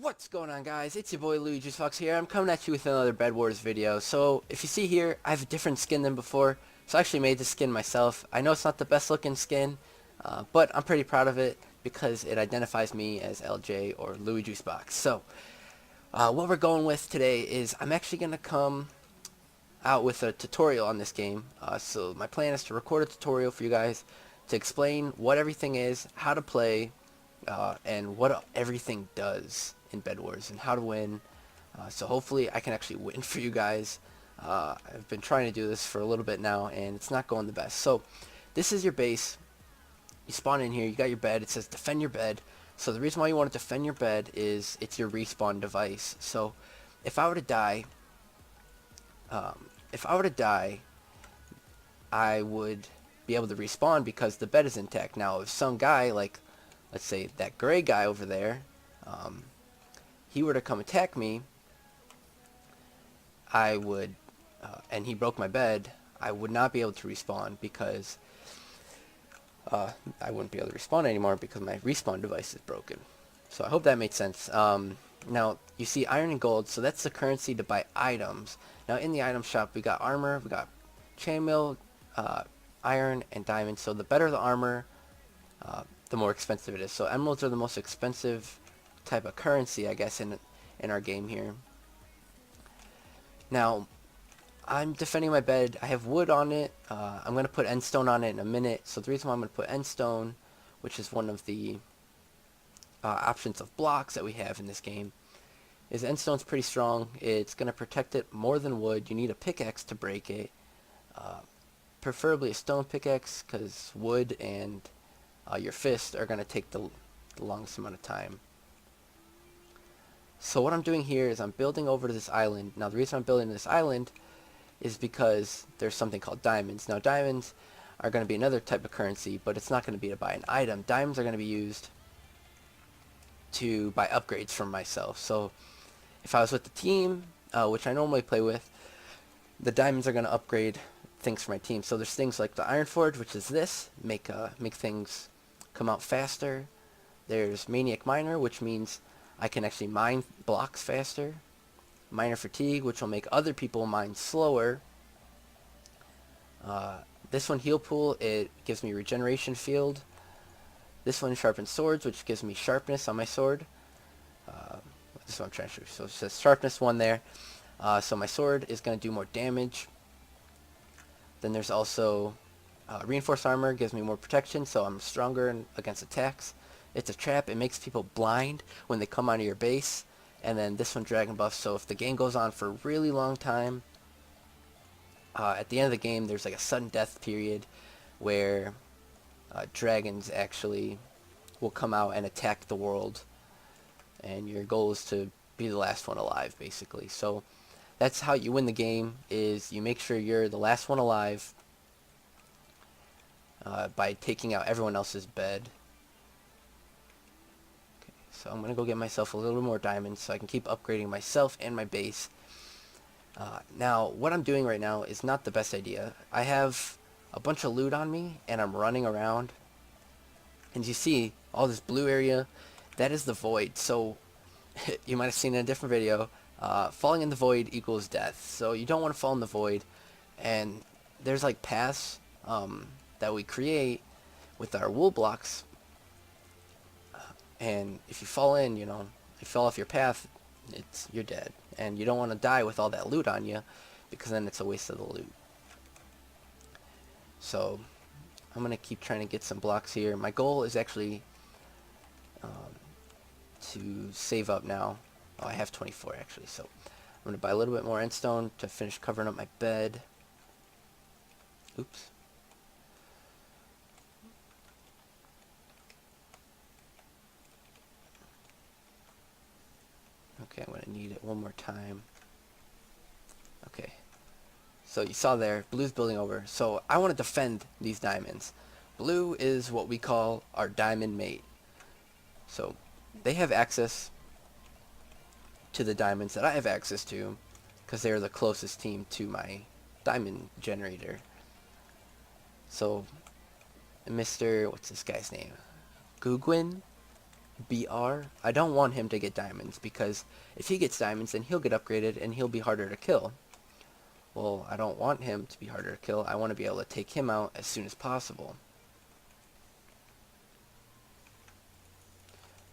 What's going on, guys? It's your boy Luigi Fox here. I'm coming at you with another Bed Wars video. So if you see here, I have a different skin than before. So I actually made this skin myself. I know it's not the best looking skin, but I'm pretty proud of it because it identifies me as LJ or Luigi Fox. So what we're going with today is I'm actually going to come out with a tutorial on this game. So my plan is to record a tutorial for you guys to explain what everything is, how to play, and what everything does in Bed Wars and how to win. So hopefully I can actually win for you guys. I've been trying to do this for a little bit now and it's not going the best. So this is your base. You spawn in here, you got your bed, it says defend your bed. So the reason why you want to defend your bed is it's your respawn device. So if I were to die, um, if I were to die, I would be able to respawn because the bed is intact. Now if some guy, like let's say that gray guy over there, he were to come attack me, I would, and he broke my bed, I would not be able to respawn because I wouldn't be able to respawn anymore because my respawn device is broken. So I hope that made sense. Now you see iron and gold, so that's the currency to buy items. Now in the item shop we got armor, we got chainmail, iron, and diamond. So the better the armor, the more expensive it is. So emeralds are the most expensive type of currency, I guess, in our game here. Now I'm defending my bed. I have wood on it. I'm going to put endstone on it in a minute. So the reason why I'm going to put endstone, which is one of the options of blocks that we have in this game, is endstone's pretty strong. It's going to protect it more than wood. You need a pickaxe to break it. Preferably a stone pickaxe because wood and your fist are going to take the longest amount of time. So what I'm doing here is I'm building over to this island. Now the reason I'm building this island is because there's something called diamonds. Now diamonds are going to be another type of currency, but it's not going to be to buy an item. Diamonds are going to be used to buy upgrades for myself. So if I was with the team, which I normally play with, the diamonds are going to upgrade things for my team. So there's things like the Iron Forge, which is this, make things come out faster. There's Maniac Miner, which means I can actually mine blocks faster. Miner Fatigue, which will make other people mine slower. This one, Heal Pool, it gives me regeneration field. This one, Sharpened Swords, which gives me sharpness on my sword. This one I'm trying to show you. So it says sharpness 1 there. So my sword is going to do more damage. Then there's also reinforced armor, gives me more protection, so I'm stronger against attacks. It's a trap. It makes people blind when they come out of your base. And then this one, Dragon Buff. So if the game goes on for a really long time, at the end of the game, there's like a sudden death period where dragons actually will come out and attack the world. And your goal is to be the last one alive, basically. So that's how you win the game, is you make sure you're the last one alive by taking out everyone else's bed. So I'm going to go get myself a little more diamonds so I can keep upgrading myself and my base. Now, what I'm doing right now is not the best idea. I have a bunch of loot on me, and I'm running around. And you see, all this blue area, that is the void. So, you might have seen in a different video, falling in the void equals death. So you don't want to fall in the void. And there's like paths that we create with our wool blocks. And if you fall in, you know, if you fall off your path, you're dead. And you don't want to die with all that loot on you, because then it's a waste of the loot. So I'm going to keep trying to get some blocks here. My goal is actually to save up now. Oh, I have 24 actually, so I'm going to buy a little bit more endstone to finish covering up my bed. Oops. Okay, I'm going to need it one more time. Okay. So you saw there, blue's building over. So I want to defend these diamonds. Blue is what we call our diamond mate. So they have access to the diamonds that I have access to because they are the closest team to my diamond generator. So Mr. what's this guy's name? Gugwin? BR, I don't want him to get diamonds, because if he gets diamonds, then he'll get upgraded and he'll be harder to kill. Well, I don't want him to be harder to kill. I want to be able to take him out as soon as possible.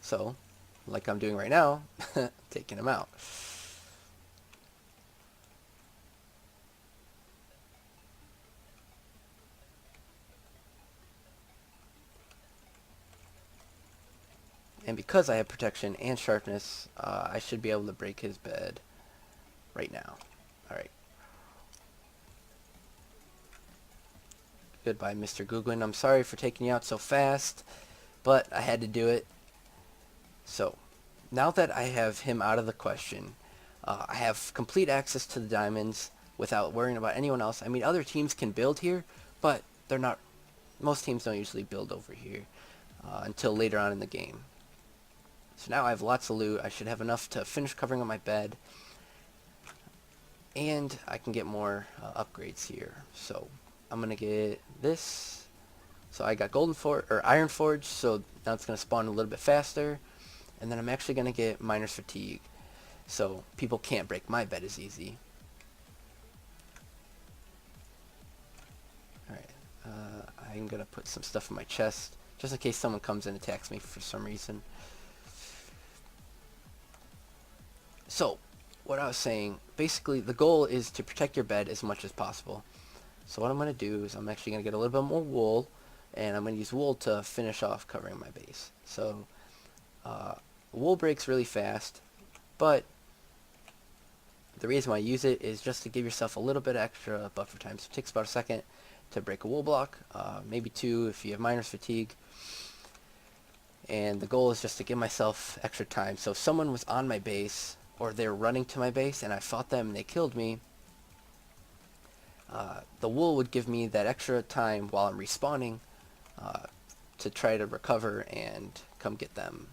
So, like I'm doing right now, taking him out. And because I have protection and sharpness, I should be able to break his bed right now. Alright. Goodbye, Mr. Googwin. I'm sorry for taking you out so fast, but I had to do it. So, now that I have him out of the question, I have complete access to the diamonds without worrying about anyone else. I mean, other teams can build here, but they're not. Most teams don't usually build over here until later on in the game. So now I have lots of loot. I should have enough to finish covering up my bed, and I can get more upgrades here. So I'm gonna get this. So I got Iron Forge, so now it's gonna spawn a little bit faster, and then I'm actually gonna get Miner's Fatigue, so people can't break my bed as easy. Alright, I'm gonna put some stuff in my chest, just in case someone comes and attacks me for some reason. So, what I was saying, basically the goal is to protect your bed as much as possible. So what I'm going to do is I'm actually going to get a little bit more wool, and I'm going to use wool to finish off covering my base. So, wool breaks really fast, but the reason why I use it is just to give yourself a little bit extra buffer time. So it takes about a second to break a wool block, maybe 2 if you have Miner's Fatigue. And the goal is just to give myself extra time. So if someone was on my base, or they're running to my base and I fought them and they killed me, the wool would give me that extra time while I'm respawning to try to recover and come get them.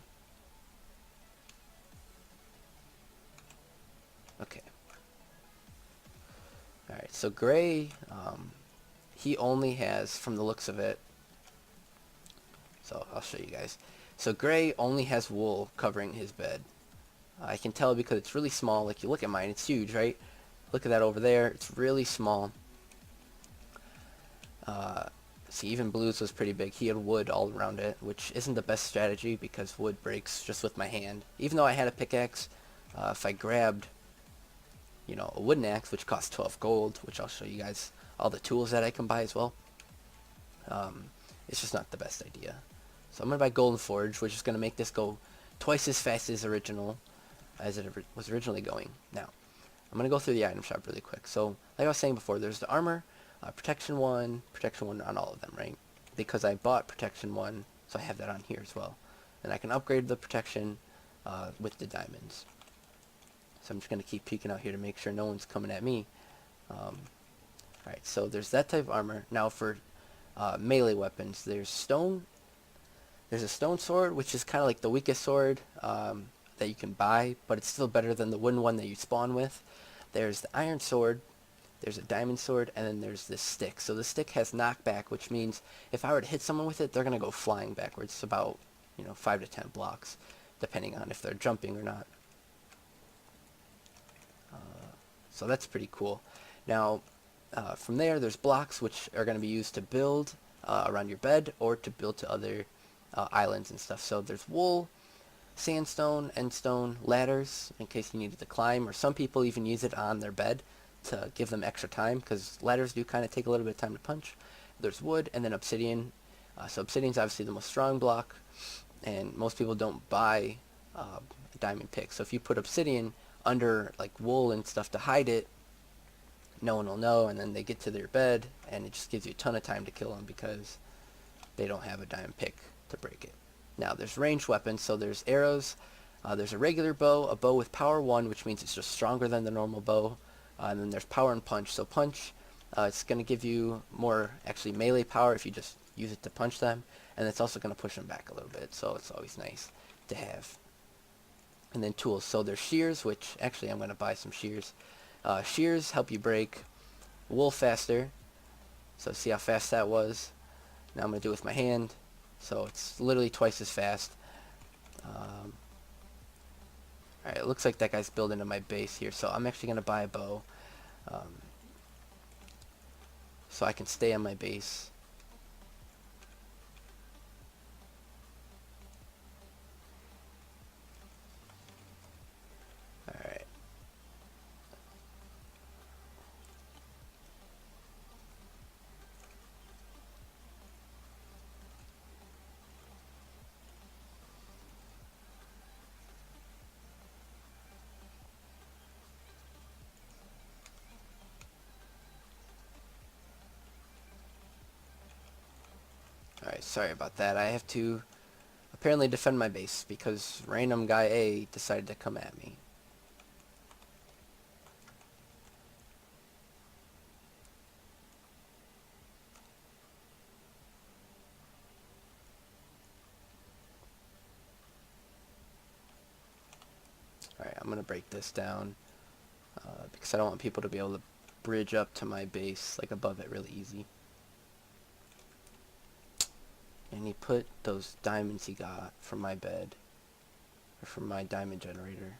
Okay. Alright, so Gray, he only has, from the looks of it, so I'll show you guys. So Gray only has wool covering his bed. I can tell because it's really small. Like, you look at mine, it's huge, right? Look at that over there, it's really small. See, even Blue's was pretty big. He had wood all around it, which isn't the best strategy because wood breaks just with my hand. Even though I had a pickaxe, if I grabbed, you know, a wooden axe, which costs 12 gold, which I'll show you guys all the tools that I can buy as well, it's just not the best idea. So I'm going to buy Golden Forge, which is going to make this go twice as fast as it was originally going. Now, I'm going to go through the item shop really quick. So, like I was saying before, there's the armor, protection 1 on all of them, right? Because I bought protection 1, so I have that on here as well. And I can upgrade the protection with the diamonds. So I'm just going to keep peeking out here to make sure no one's coming at me. Alright, so there's that type of armor. Now for melee weapons, there's a stone sword, which is kind of like the weakest sword that you can buy, but it's still better than the wooden one that you spawn with. There's the iron sword, there's a diamond sword, and then there's this stick. So the stick has knockback, which means if I were to hit someone with it, they're going to go flying backwards about, 5 to 10 blocks, depending on if they're jumping or not. So that's pretty cool. Now, from there's blocks, which are going to be used to build around your bed or to build to other islands and stuff. So there's wool, sandstone, endstone, ladders in case you needed to climb, or some people even use it on their bed to give them extra time, because ladders do kind of take a little bit of time to punch. There's wood, and then obsidian. So obsidian's obviously the most strong block, and most people don't buy a diamond pick. So if you put obsidian under like wool and stuff to hide it, no one will know, and then they get to their bed, and it just gives you a ton of time to kill them because they don't have a diamond pick to break it. Now, there's ranged weapons, so there's arrows, there's a regular bow, a bow with power 1, which means it's just stronger than the normal bow, and then there's power and punch. So punch, it's going to give you more, actually, melee power if you just use it to punch them, and it's also going to push them back a little bit, so it's always nice to have. And then tools, so there's shears, which, actually, I'm going to buy some shears. Shears help you break wool faster, so see how fast that was. Now I'm going to do it with my hand. So it's literally twice as fast. Alright, it looks like that guy's building to my base here, so I'm actually going to buy a bow. Um, so I can stay on my base. Alright. Alright, sorry about that. I have to apparently defend my base because random guy A decided to come at me. Alright, I'm going to break this down because I don't want people to be able to bridge up to my base, like above it, really easy. And he put those diamonds he got from my bed, or from my diamond generator,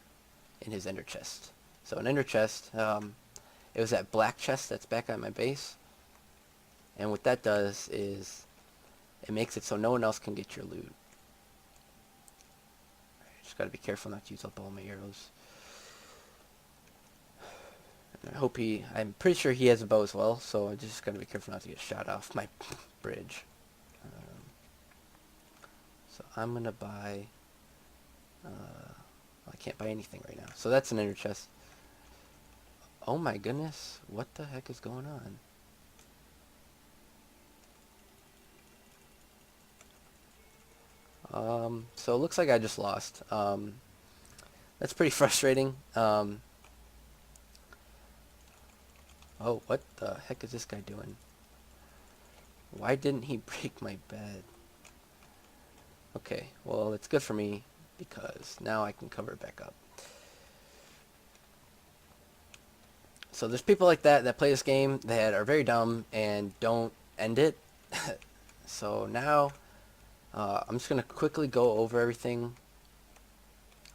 in his ender chest. So an ender chest, it was that black chest that's back at my base. And what that does is, it makes it so no one else can get your loot. Just gotta be careful not to use up all my arrows. And I hope I'm pretty sure he has a bow as well, so I just gotta be careful not to get shot off my bridge. So I'm gonna buy, I can't buy anything right now. So that's an ender chest. Oh my goodness, what the heck is going on? So it looks like I just lost. That's pretty frustrating. Oh, what the heck is this guy doing? Why didn't he break my bed? Okay, well, it's good for me because now I can cover it back up. So there's people like that play this game that are very dumb and don't end it. So now I'm just going to quickly go over everything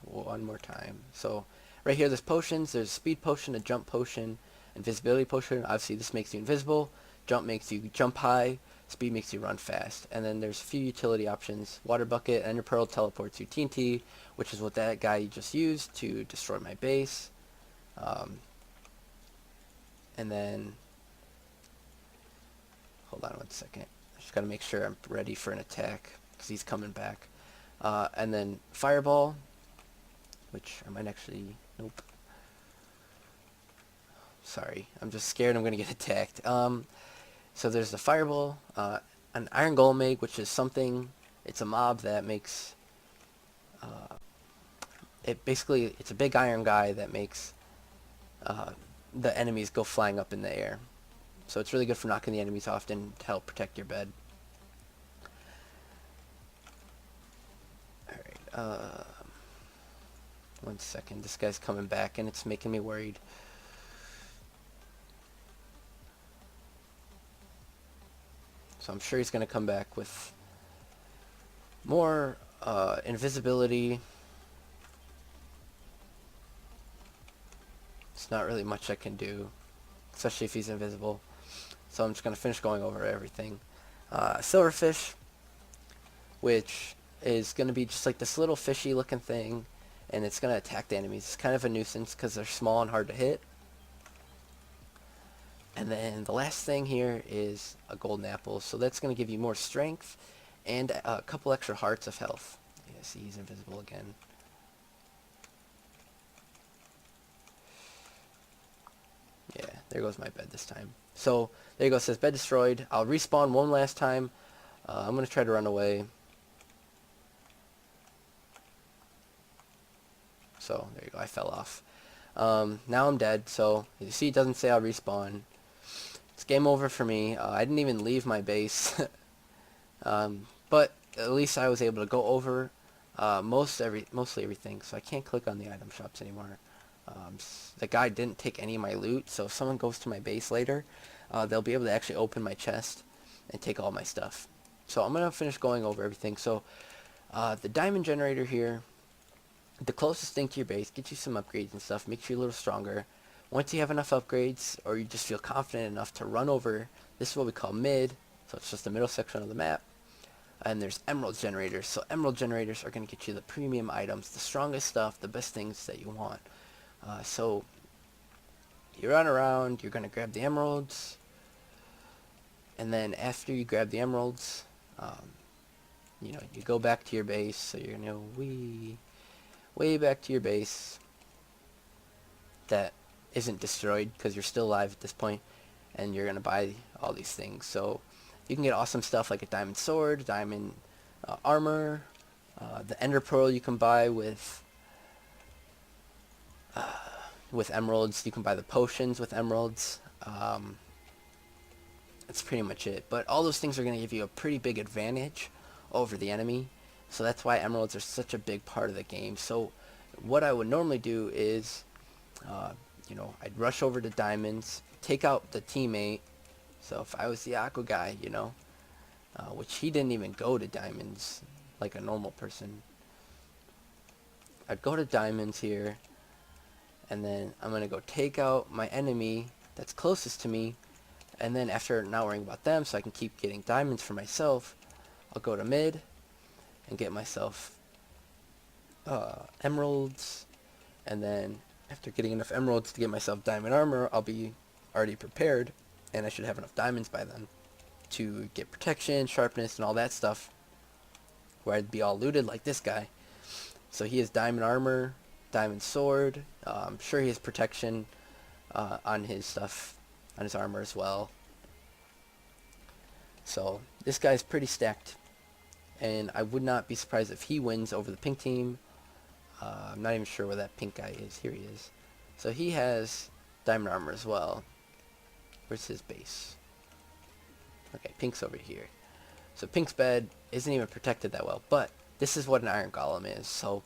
one more time. So right here there's potions. There's a speed potion, a jump potion, invisibility potion. Obviously this makes you invisible. Jump makes you jump high. Speed makes you run fast. And then there's a few utility options. Water bucket, Ender Pearl teleports you TNT, which is what that guy just used to destroy my base. And then, hold on one second. I just got to make sure I'm ready for an attack because he's coming back. And then fireball, which I might actually, nope. Sorry, I'm just scared I'm going to get attacked. So there's the fireball, an iron golem egg, which is something, it's a mob that makes, it's a big iron guy that makes the enemies go flying up in the air. So it's really good for knocking the enemies off and to help protect your bed. Alright, one second, this guy's coming back and it's making me worried. So I'm sure he's going to come back with more invisibility. It's not really much I can do, especially if he's invisible. So I'm just going to finish going over everything. Silverfish, which is going to be just like this little fishy looking thing, and it's going to attack the enemies. It's kind of a nuisance because they're small and hard to hit. And then the last thing here is a golden apple. So that's going to give you more strength and a couple extra hearts of health. Yeah, see, he's invisible again. Yeah, there goes my bed this time. So there you go, it says bed destroyed. I'll respawn one last time. I'm going to try to run away. So there you go, I fell off. Now I'm dead, so you see it doesn't say I'll respawn. It's game over for me. I didn't even leave my base. But at least I was able to go over mostly everything, so I can't click on the item shops anymore. The guy didn't take any of my loot, so if someone goes to my base later, they'll be able to actually open my chest and take all my stuff. So I'm going to finish going over everything. So The diamond generator here, the closest thing to your base, gets you some upgrades and stuff, makes you a little stronger. Once you have enough upgrades, or you just feel confident enough to run over, this is what we call mid, so it's just the middle section of the map. And there's emerald generators, so emerald generators are going to get you the premium items, the strongest stuff, the best things that you want. So you run around, you're going to grab the emeralds, and then after you grab the emeralds, you know, you go back to your base, so you're going to go way back to your base that isn't destroyed because you're still alive at this point, and you're going to buy all these things. So you can get awesome stuff like a diamond sword, diamond armor, the ender pearl you can buy with emeralds. You can buy the potions with emeralds. That's pretty much it. But all those things are going to give you a pretty big advantage over the enemy. So that's why emeralds are such a big part of the game. So what I would normally do is, you know, I'd rush over to diamonds, take out the teammate. So if I was the aqua guy, you know, which he didn't even go to diamonds like a normal person, I'd go to diamonds here, and then I'm going to go take out my enemy that's closest to me, and then after not worrying about them so I can keep getting diamonds for myself, I'll go to mid and get myself emeralds, and then after getting enough emeralds to get myself diamond armor, I'll be already prepared, and I should have enough diamonds by then to get protection, sharpness, and all that stuff, where I'd be all looted like this guy. So he has diamond armor, diamond sword, I'm sure he has protection on his stuff, on his armor as well. So this guy's pretty stacked, and I would not be surprised if he wins over the pink team. I'm not even sure where that pink guy is. Here he is. So he has diamond armor as well. Where's his base? Okay, pink's over here. So pink's bed isn't even protected that well, but this is what an iron golem is. So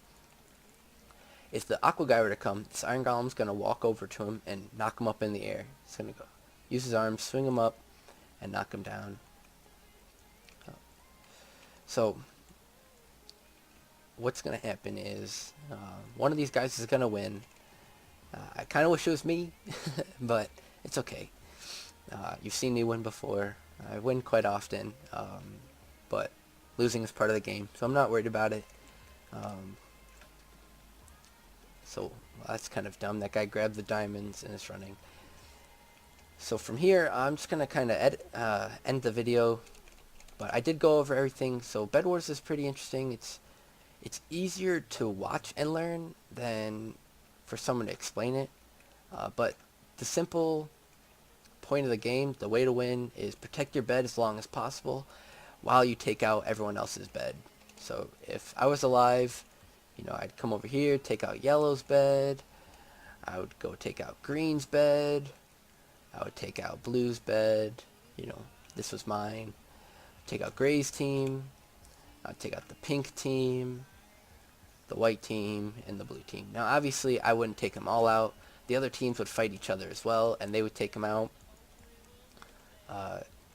if the aqua guy were to come, this iron golem's going to walk over to him and knock him up in the air. He's going to go use his arms, swing him up, and knock him down. So what's going to happen is one of these guys is going to win. I kind of wish it was me, but it's okay. You've seen me win before. I win quite often, but losing is part of the game, so I'm not worried about it. So that's kind of dumb. That guy grabbed the diamonds and is running. So from here, I'm just going to kind of end the video, but I did go over everything. So Bed Wars is pretty interesting. It's easier to watch and learn than for someone to explain it, but the simple point of the game, the way to win, is protect your bed as long as possible while you take out everyone else's bed. So if I was alive, you know, I'd come over here, take out yellow's bed, I would go take out green's bed, I would take out blue's bed, you know, this was mine, take out gray's team, I'd take out the pink team, the white team, and the blue team. Now obviously I wouldn't take them all out. The other teams would fight each other as well, and they would take them out.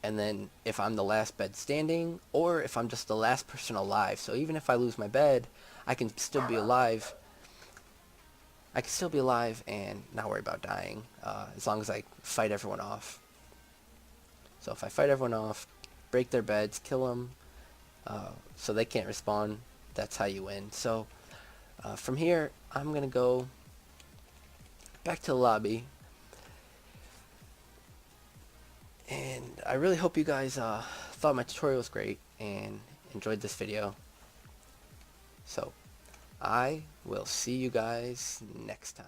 And then if I'm the last bed standing, or if I'm just the last person alive, so even if I lose my bed, I can still be alive. I can still be alive and not worry about dying, as long as I fight everyone off. So if I fight everyone off, break their beds, kill them, so they can't respawn, that's how you win. So from here, I'm going to go back to the lobby. And I really hope you guys thought my tutorial was great and enjoyed this video. So I will see you guys next time.